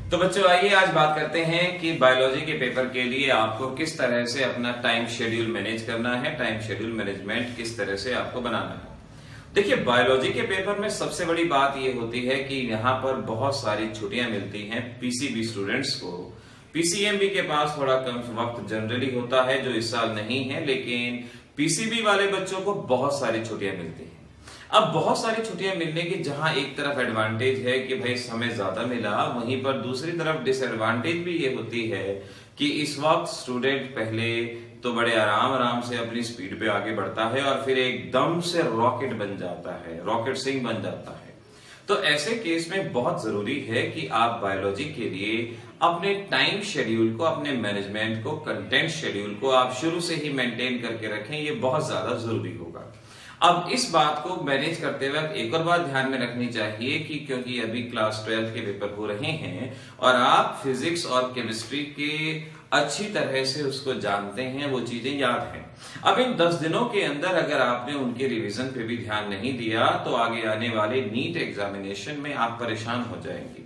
तो बच्चों आइए आज बात करते हैं कि बायोलॉजी के पेपर के लिए आपको किस तरह से अपना टाइम शेड्यूल मैनेज करना है, टाइम शेड्यूल मैनेजमेंट किस तरह से आपको बनाना है। देखिए बायोलॉजी के पेपर में सबसे बड़ी बात यह होती है कि यहाँ पर बहुत सारी छुट्टियां मिलती हैं पीसीबी स्टूडेंट्स को। पीसीएमबी के पास थोड़ा कम वक्त जनरली होता है जो इस साल नहीं है, लेकिन पीसीबी वाले बच्चों को बहुत सारी छुट्टियां मिलती हैं। अब बहुत सारी छुट्टियां मिलने की जहां एक तरफ एडवांटेज है कि भाई समय ज्यादा मिला, वहीं पर दूसरी तरफ डिसएडवांटेज भी ये होती है कि इस वक्त स्टूडेंट पहले तो बड़े आराम से अपनी स्पीड पे आगे बढ़ता है और फिर एकदम से रॉकेट बन जाता है, रॉकेट सिंह बन जाता है। तो ऐसे केस में बहुत जरूरी है कि आप बायोलॉजी के लिए अपने टाइम शेड्यूल को, अपने मैनेजमेंट को, कंटेंट शेड्यूल को आप शुरू से ही मेंटेन करके रखें। ये बहुत ज्यादा जरूरी होगा। अब इस बात को मैनेज करते वक्त एक और बात ध्यान में रखनी चाहिए कि क्योंकि अभी क्लास 12 के पेपर हो रहे हैं और आप फिजिक्स और केमिस्ट्री के अच्छी तरह से उसको जानते हैं, वो चीजें याद हैं। अब इन 10 दिनों के अंदर अगर आपने उनके रिवीजन पे भी ध्यान नहीं दिया तो आगे आने वाले नीट एग्जामिनेशन में आप परेशान हो जाएंगे।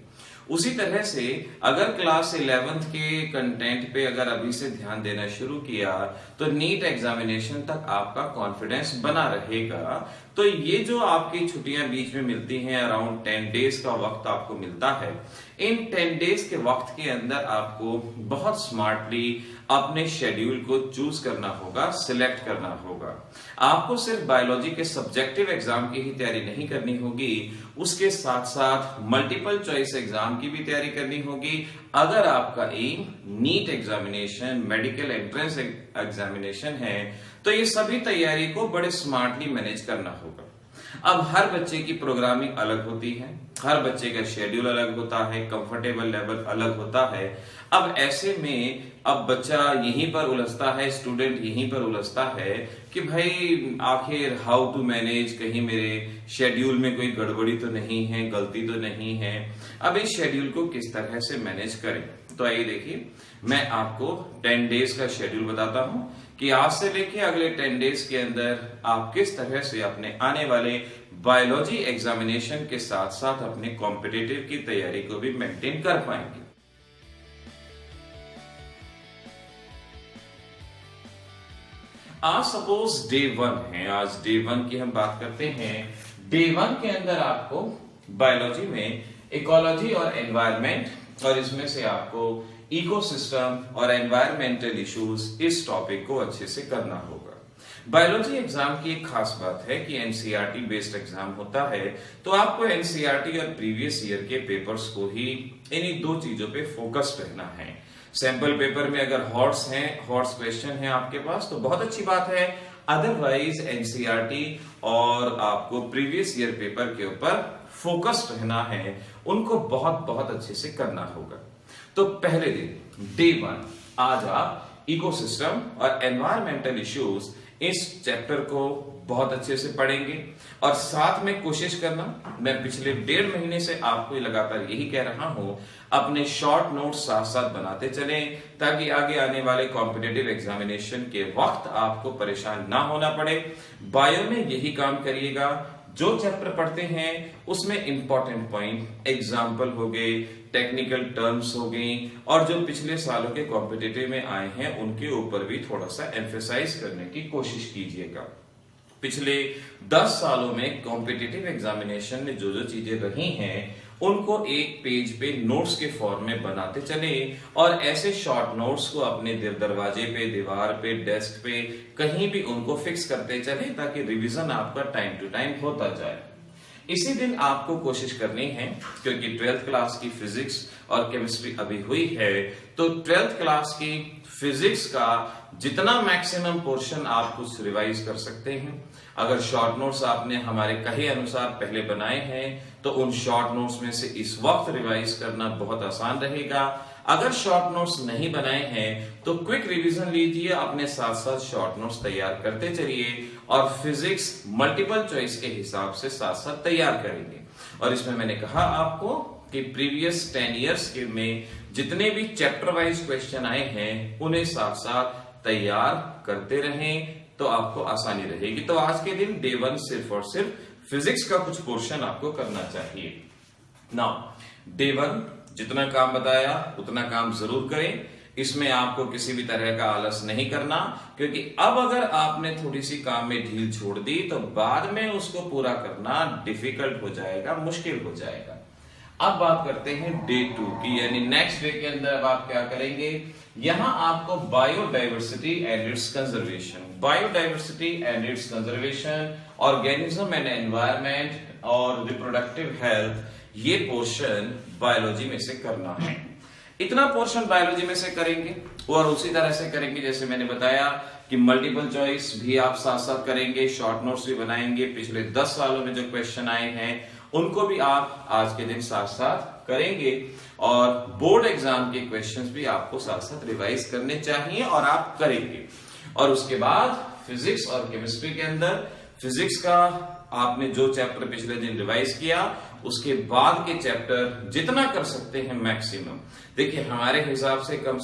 उसी तरह से अगर क्लास 11th के कंटेंट पे अगर अभी से ध्यान देना शुरू किया तो नीट एग्जामिनेशन तक आपका कॉन्फिडेंस बना रहेगा। तो ये जो आपकी छुट्टियां बीच में मिलती हैं, अराउंड 10 डेज का वक्त आपको मिलता है, इन 10 डेज के वक्त के अंदर आपको बहुत स्मार्टली अपने शेड्यूल को चूज करना होगा, सिलेक्ट करना होगा। आपको सिर्फ बायोलॉजी के सब्जेक्टिव एग्जाम की ही तैयारी नहीं करनी होगी, उसके साथ साथ मल्टीपल चॉइस एग्जाम की भी तैयारी करनी होगी। अगर आपका एम NEET examination, medical entrance examination है तो ये सभी तैयारी को बड़े स्मार्टली मैनेज करना होगा। अब हर बच्चे की प्रोग्रामिंग अलग होती है, हर बच्चे का शेड्यूल अलग होता है, कंफर्टेबल लेवल अलग होता है। अब ऐसे में अब बच्चा यहीं पर उलझता है, स्टूडेंट यहीं पर उलझता है कि भाई आखिर हाउ टू मैनेज, कहीं मेरे शेड्यूल में कोई गड़बड़ी तो नहीं है, गलती तो नहीं है। अब इस शेड्यूल को किस तरह से मैनेज करें, तो आइए देखिए मैं आपको 10 डेज का शेड्यूल बताता हूं कि आज से लेके अगले 10 डेज के अंदर आप किस तरह से अपने आने वाले बायोलॉजी एग्जामिनेशन के साथ साथ अपने कॉम्पिटिटिव की तैयारी को भी मेंटेन कर पाएंगे। आज सपोज डे 1 है, आज डे 1 की हम बात करते हैं। डे 1 के अंदर आपको बायोलॉजी में इकोलॉजी और एनवायरमेंट और इसमें से आपको इकोसिस्टम और एनवायरमेंटल इश्यूज, इस टॉपिक को अच्छे से करना होगा। बायोलॉजी एग्जाम की एक खास बात है कि एनसीईआरटी बेस्ड एग्जाम होता है, तो आपको एनसीईआरटी और प्रीवियस ईयर के पेपर्स को ही इन्हीं दो चीजों पे फोकस्ड रहना है। सैंपल पेपर में अगर हॉट्स क्वेश्चन है आपके पास तो बहुत अच्छी बात है, अदरवाइज एनसीईआरटी और आपको प्रीवियस ईयर पेपर के ऊपर फोकस्ड रहना है, उनको बहुत अच्छे से करना होगा। तो पहले दिन डे 1 आज आप इकोसिस्टम और एनवायरमेंटल इश्यूज इस चैप्टर को बहुत अच्छे से पढ़ेंगे और साथ में कोशिश करना, मैं पिछले 1.5 महीने से आपको लगातार यही कह रहा हूं, अपने शॉर्ट नोट्स साथ साथ बनाते चलें ताकि आगे आने वाले कॉम्पिटिटिव एग्जामिनेशन के वक्त आपको परेशान ना होना पड़े। बायो में यही काम करिएगा, जो चैप्टर पढ़ते हैं उसमें इंपॉर्टेंट पॉइंट, एग्जाम्पल हो गए, टेक्निकल टर्म्स हो गई और जो पिछले सालों के कॉम्पिटिटिव में आए हैं उनके ऊपर भी थोड़ा सा एम्फेसाइज करने की कोशिश कीजिएगा। पिछले 10 सालों में कॉम्पिटिटिव एग्जामिनेशन में जो जो चीजें रही हैं उनको एक पेज पे नोट्स के फॉर्म में बनाते चले और ऐसे शॉर्ट नोट्स को अपने दरवाजे पे, दीवार पे, डेस्क पे कहीं भी उनको फिक्स करते चले ताकि रिवीजन आपका टाइम टू टाइम होता जाए। इसी दिन आपको कोशिश करनी है, क्योंकि 12th क्लास की फिजिक्स और केमिस्ट्री अभी हुई है, तो 12th क्लास की फिजिक्स का जितना मैक्सिमम पोर्शन आप कुछ रिवाइज कर सकते हैं। अगर शॉर्ट नोट्स आपने हमारे कहे अनुसार पहले बनाए हैं तो उन शॉर्ट नोट्स में से इस वक्त रिवाइज करना बहुत आसान रहेगा। अगर शॉर्ट नोट्स नहीं बनाए हैं तो क्विक रिवीजन लीजिए, अपने साथ साथ शॉर्ट नोट्स तैयार करते चलिए और फिजिक्स मल्टीपल चॉइस के हिसाब से साथ साथ तैयार करेंगे। और इसमें मैंने कहा आपको कि प्रीवियस 10 इयर्स के में जितने भी चैप्टर वाइज क्वेश्चन आए हैं उन्हें साथ साथ तैयार करते रहें तो आपको आसानी रहेगी। तो आज के दिन डे 1 सिर्फ और सिर्फ फिजिक्स का कुछ पोर्शन आपको करना चाहिए। नाउ डे 1 जितना काम बताया उतना काम जरूर करें, इसमें आपको किसी भी तरह का आलस नहीं करना, क्योंकि अब अगर आपने थोड़ी सी काम में ढील छोड़ दी तो बाद में उसको पूरा करना डिफिकल्ट हो जाएगा, मुश्किल हो जाएगा। अब बात करते हैं डे 2 की, यानी नेक्स्ट डे के अंदर अब आप क्या करेंगे, यहां आपको biodiversity and it's conservation, organism and environment और रिप्रोडक्टिव हेल्थ, ये पोर्शन बायोलॉजी में से करना है। इतना पोर्शन बायोलॉजी में से करेंगे और उसी तरह से करेंगे जैसे मैंने बताया कि मल्टीपल चॉइस भी आप साथ साथ करेंगे, शॉर्ट नोट्स भी बनाएंगे, पिछले 10 सालों में जो क्वेश्चन आए हैं उनको भी आप आज के दिन साथ साथ करेंगे, और बोर्ड एग्जाम के क्वेश्चंस भी आपको साथ साथ रिवाइज करने चाहिए और आप करेंगे। और उसके बाद फिजिक्स और केमिस्ट्री के अंदर फिजिक्स का आपने जो चैप्टर पिछले दिन रिवाइज किया उसके बाद के चैप्टर जितना कर सकते हैं मैक्सिमम, देखिए हमारे हिसाब से कम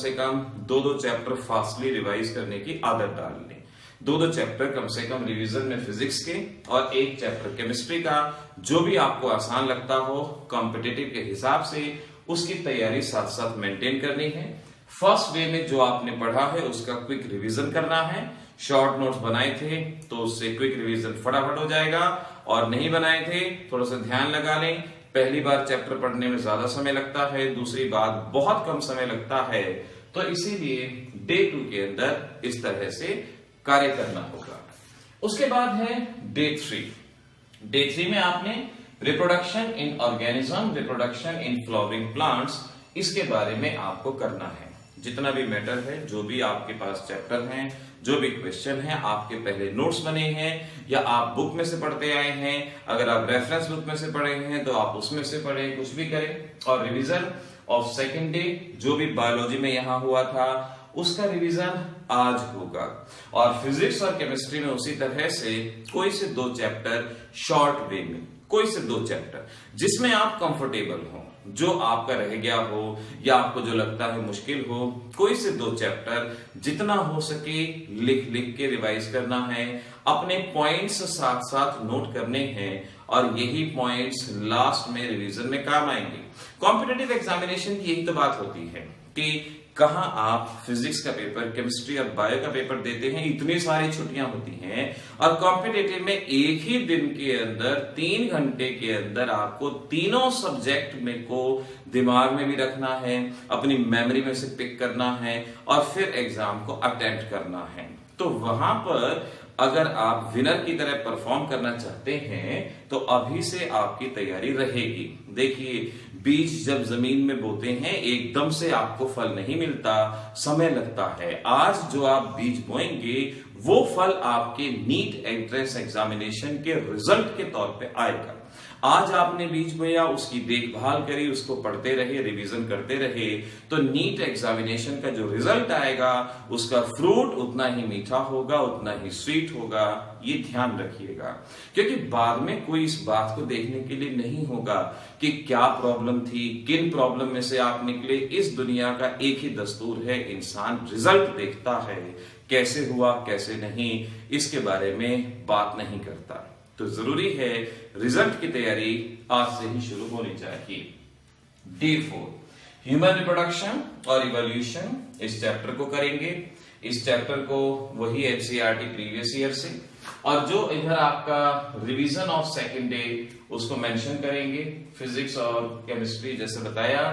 2 चैप्टर फास्टली रिवाइज करने की आदत डाल लें। 2 चैप्टर कम से कम रिवीजन में फिजिक्स के और 1 चैप्टर केमिस्ट्री का, जो भी आपको आसान लगता हो कॉम्पिटिटिव के हिसाब से, उसकी तैयारी साथ साथ मेंटेन करनी है। फर्स्ट डे में जो आपने पढ़ा है उसका क्विक रिवीजन करना है। शॉर्ट नोट्स बनाए थे तो उससे क्विक रिवीजन फटाफट हो जाएगा, और नहीं बनाए थे थोड़ा सा ध्यान लगा लें। पहली बार चैप्टर पढ़ने में ज्यादा समय लगता है, दूसरी बार बहुत कम समय लगता है, तो इसीलिए डे 2 के अंदर इस तरह से कार्य करना होगा। उसके बाद है डे 3। डे 3 में आपने reproduction in organism, reproduction in flowering plants, इसके बारे में आपको करना है। जितना भी मैटर है, जो भी आपके पास चैप्टर हैं, जो भी क्वेश्चन है, आपके पहले नोट्स बने हैं या आप बुक में से पढ़ते आए हैं, अगर आप रेफरेंस बुक में से पढ़े हैं तो आप उसमें से पढ़ें, कुछ भी करें। और रिवीजन ऑफ सेकेंड डे जो भी बायोलॉजी में यहां हुआ था उसका रिवीजन आज होगा। और फिजिक्स और केमिस्ट्री में उसी तरह से कोई से 2 चैप्टर शॉर्ट वे में, कोई से 2 चैप्टर जिसमें आप कंफर्टेबल हो, जो आपका रह गया हो या आपको जो लगता है मुश्किल हो, कोई से 2 चैप्टर जितना हो सके लिख लिख के रिवाइज करना है। अपने पॉइंट्स साथ साथ नोट करने हैं और यही पॉइंट्स लास्ट में रिवीजन में काम आएंगे। कॉम्पिटिटिव एग्जामिनेशन की यही तो बात होती है कि कहां आप फिजिक्स का पेपर, केमिस्ट्री और बायो का पेपर देते हैं, इतनी सारी छुट्टियां होती हैं, और कॉम्पिटिटिव में एक ही दिन के अंदर 3 घंटे के अंदर आपको तीनों सब्जेक्ट में को दिमाग में भी रखना है, अपनी मेमोरी में से पिक करना है और फिर एग्जाम को अटेम्प्ट करना है। तो वहां पर अगर आप विनर की तरह परफॉर्म करना चाहते हैं तो अभी से आपकी तैयारी रहेगी। देखिए, बीज जब जमीन में बोते हैं एकदम से आपको फल नहीं मिलता, समय लगता है। आज जो आप बीज बोएंगे वो फल आपके नीट एंट्रेंस एग्जामिनेशन के रिजल्ट के तौर पे आएगा। आज आपने बीज बोया, उसकी देखभाल करी, उसको पढ़ते रहे, रिवीजन करते रहे, तो नीट एग्जामिनेशन का जो रिजल्ट आएगा उसका फ्रूट उतना ही मीठा होगा, उतना ही स्वीट होगा। ये ध्यान रखिएगा, क्योंकि बाद में कोई इस बात को देखने के लिए नहीं होगा कि क्या प्रॉब्लम थी, किन प्रॉब्लम में से आप निकले। इस दुनिया का एक ही दस्तूर है, इंसान रिजल्ट देखता है, कैसे हुआ कैसे नहीं इसके बारे में बात नहीं करता। तो जरूरी है रिजल्ट की तैयारी आज से ही शुरू होनी चाहिए। डे 4 ह्यूमन रिप्रोडक्शन और इवोल्यूशन, इस चैप्टर को करेंगे। इस चैप्टर को वही एनसीईआरटी प्रीवियस ईयर से, और जो इधर आपका रिवीजन ऑफ सेकेंड डे उसको मेंशन करेंगे, फिजिक्स और केमिस्ट्री जैसे बताया।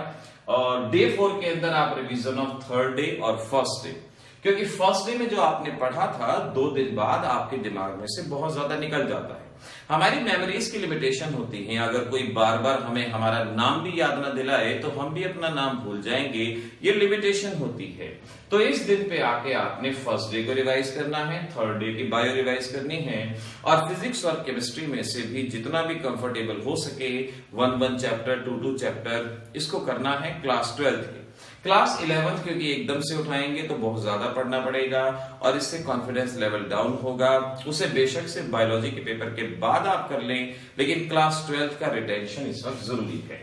और डे 4 के अंदर आप रिवीजन ऑफ थर्ड डे और फर्स्ट डे, क्योंकि फर्स्ट डे में जो आपने पढ़ा था 2 दिन बाद आपके दिमाग में से बहुत ज्यादा निकल जाता है। हमारी मेमोरीज की लिमिटेशन होती है, अगर कोई बार बार हमें हमारा नाम भी याद ना दिलाए तो हम भी अपना नाम भूल जाएंगे, ये लिमिटेशन होती है। तो इस दिन पे आके आपने फर्स्ट डे को रिवाइज करना है, थर्ड डे की बायो रिवाइज करनी है, और फिजिक्स और केमिस्ट्री में से भी जितना भी कंफर्टेबल हो सके 1 चैप्टर 2 चैप्टर इसको करना है क्लास 12 के। क्लास 11 क्योंकि एकदम से उठाएंगे तो बहुत ज्यादा पढ़ना पड़ेगा और इससे कॉन्फिडेंस लेवल डाउन होगा। उसे बेशक से बायोलॉजी के पेपर के बाद आप कर लें, लेकिन क्लास 12 का रिटेंशन इस वक्त जरूरी है।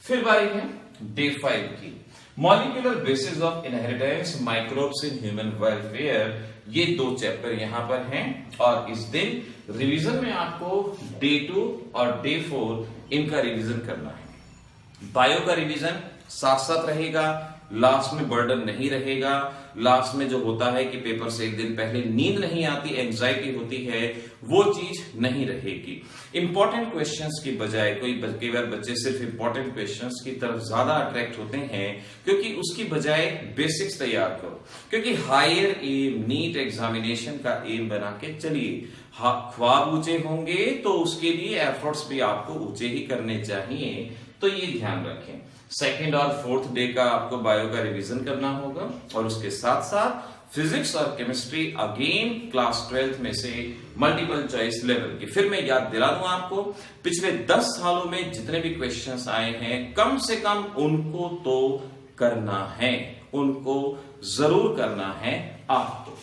फिर बारी है डे 5 की, molecular basis of inheritance, microbes in human welfare. ये 2 चैप्टर यहां पर हैं, और इस दिन रिवीजन में आपको डे 2 और डे 4 इनका रिवीजन करना है। बायो का रिवीजन साथ साथ रहेगा, लास्ट में बर्डन नहीं रहेगा। लास्ट में जो होता है कि पेपर से एक दिन पहले नींद नहीं आती, एंजाइटी होती है, वो चीज नहीं रहेगी। इंपॉर्टेंट क्वेश्चंस की बजाय कई बार बच्चे सिर्फ इंपॉर्टेंट क्वेश्चंस की तरफ ज्यादा अट्रैक्ट होते हैं, क्योंकि उसकी बजाय बेसिक्स तैयार करो। क्योंकि हायर एम नीट एग्जामिनेशन का एम बना के चलिए। ख्वाब ऊंचे होंगे तो उसके लिए एफर्ट्स भी आपको ऊंचे ही करने चाहिए, तो ये ध्यान रखें। सेकंड और फोर्थ डे का आपको बायो का रिवीजन करना होगा, और उसके साथ साथ फिजिक्स और केमिस्ट्री अगेन क्लास 12th में से मल्टीपल चॉइस लेवल की। फिर मैं याद दिला दूं आपको, पिछले 10 सालों में जितने भी क्वेश्चंस आए हैं, कम से कम उनको तो करना है, उनको जरूर करना है आपको।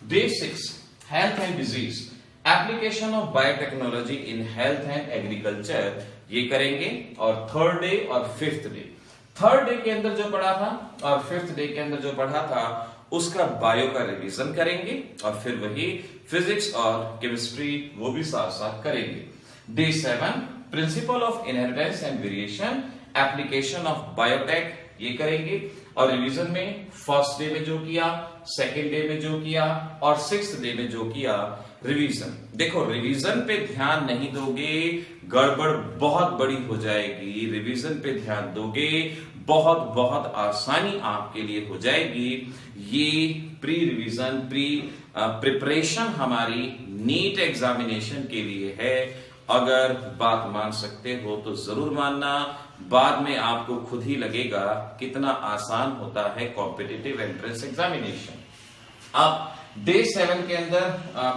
Day 6 health and disease, application of biotechnology in health and agriculture, ये करेंगे। और थर्ड डे और फिफ्थ डे, थर्ड डे के अंदर जो पढ़ा था और फिफ्थ डे के अंदर जो पढ़ा था उसका बायो का रिवीजन करेंगे, और फिर वही फिजिक्स और केमिस्ट्री वो भी साथ साथ करेंगे। Day 7 principle of inheritance and variation, application of biotech, ये करेंगे। और रिवीजन में फर्स्ट डे में जो किया, सेकेंड डे में जो किया और सिक्स्थ डे में जो किया, रिवीजन। देखो, रिवीजन पे ध्यान नहीं दोगे गड़बड़ बहुत बड़ी हो जाएगी, रिवीजन पे ध्यान दोगे बहुत बहुत आसानी आपके लिए हो जाएगी। ये प्री रिवीजन, प्रिपरेशन हमारी नीट एग्जामिनेशन के लिए है। अगर बात मान सकते हो तो जरूर मानना, बाद में आपको खुद ही लगेगा कितना आसान होता है कॉम्पिटिटिव एंट्रेंस एग्जामिनेशन। अब डे 7 के अंदर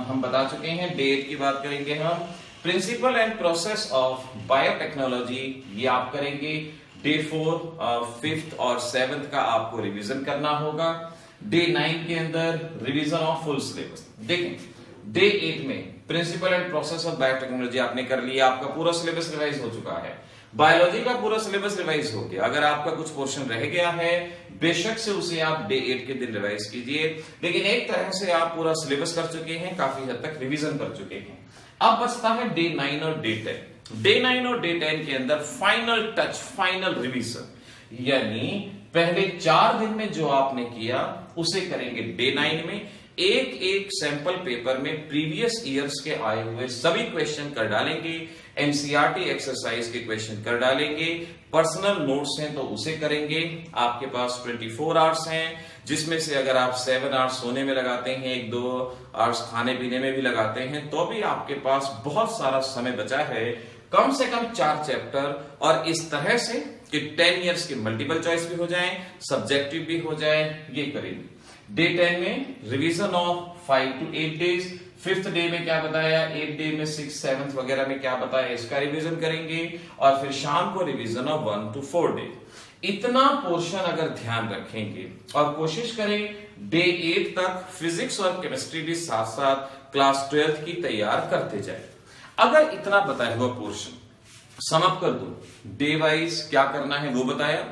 हम बता चुके हैं, डे 8 की बात करेंगे हम, principle and process of biotechnology, ये आप करेंगे। डे 4, 5th और 7th का आपको रिवीजन करना होगा। डे 9 के अंदर रिवीजन ऑफ फुल सिलेबस। देखें, डे 8 में प्रिंसिपल एंड प्रोसेस ऑफ बायोटेक्नोलॉजी आपने कर लिया, आपका पूरा सिलेबस रिवाइज हो चुका है। बायोलॉजी का पूरा सिलेबस रिवाइज हो गया। अगर आपका कुछ पोर्शन रह गया है, बेशक से उसे आप डे 8 के दिन रिवाइज कीजिए, लेकिन एक तरह से आप पूरा सिलेबस कर चुके हैं, काफी हद तक रिवीजन कर चुके हैं। अब बचता है डे 9 और डे 10। डे 9 और डे 10 के अंदर फाइनल टच, फाइनल रिवीजन, यानी पहले 4 दिन में जो आपने किया उसे करेंगे डे 9 में। एक एक सैंपल पेपर में प्रीवियस ईयर्स के आए हुए सभी क्वेश्चन कर डालेंगे, एनसीईआरटी एक्सरसाइज के क्वेश्चन कर डालेंगे, पर्सनल नोट्स हैं तो उसे करेंगे। आपके पास 24 आवर्स हैं, जिसमें से अगर आप 7 आवर्स सोने में लगाते हैं, 1-2 आवर्स खाने पीने में भी लगाते हैं, तो भी आपके पास बहुत सारा समय बचा है। कम से कम 4 चैप्टर, और इस तरह से कि 10 इयर्स के मल्टीपल चॉइस भी हो जाए, सब्जेक्टिव भी हो जाए, ये करेंगे। डे 10 में revision of 5 to 8 days. 5th day में क्या बताया, 8 डे में 6, 7th वगैरह में क्या बताया, इसका रिवीजन करेंगे। और फिर शाम को रिवीजन ऑफ 1 to 4 डे। इतना पोर्शन अगर ध्यान रखेंगे और कोशिश करें डे 8 तक फिजिक्स और केमिस्ट्री भी साथ साथ क्लास 12th की तैयार करते जाए। अगर इतना बताया हुआ पोर्शन समअप कर दो, डे वाइज क्या करना है वो बताया,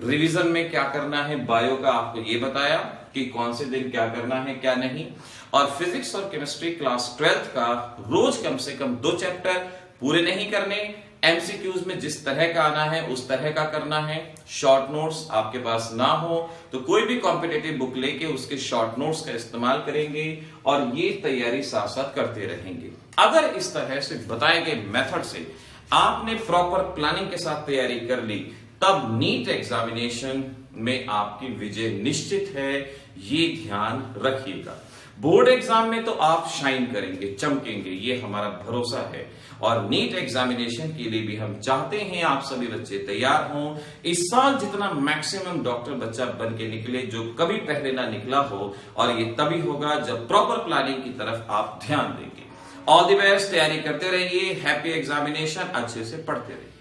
रिवीजन में क्या करना है, बायो का आपको ये बताया कि कौन से दिन क्या करना है क्या नहीं, और फिजिक्स और केमिस्ट्री क्लास 12th का रोज कम से कम 2 चैप्टर पूरे नहीं करने, एमसीक्यूज में जिस तरह का आना है उस तरह का करना है। शॉर्ट नोट्स आपके पास ना हो तो कोई भी कॉम्पिटिटिव बुक लेके उसके शॉर्ट नोट्स का इस्तेमाल करेंगे, और ये तैयारी साथ साथ करते रहेंगे। अगर इस तरह से बताए गए मेथड से आपने प्रॉपर प्लानिंग के साथ तैयारी कर ली, तब नीट एग्जामिनेशन में आपकी विजय निश्चित है, ये ध्यान रखिएगा। बोर्ड एग्जाम में तो आप शाइन करेंगे, चमकेंगे, ये हमारा भरोसा है। और नीट एग्जामिनेशन के लिए भी हम चाहते हैं आप सभी बच्चे तैयार हों। इस साल जितना मैक्सिमम डॉक्टर बच्चा बन के निकले जो कभी पहले ना निकला हो, और ये तभी होगा जब प्रॉपर प्लानिंग की तरफ आप ध्यान देंगे। ऑल द बेस्ट, तैयारी करते रहिए, हैप्पी एग्जामिनेशन, अच्छे से पढ़ते रहिए।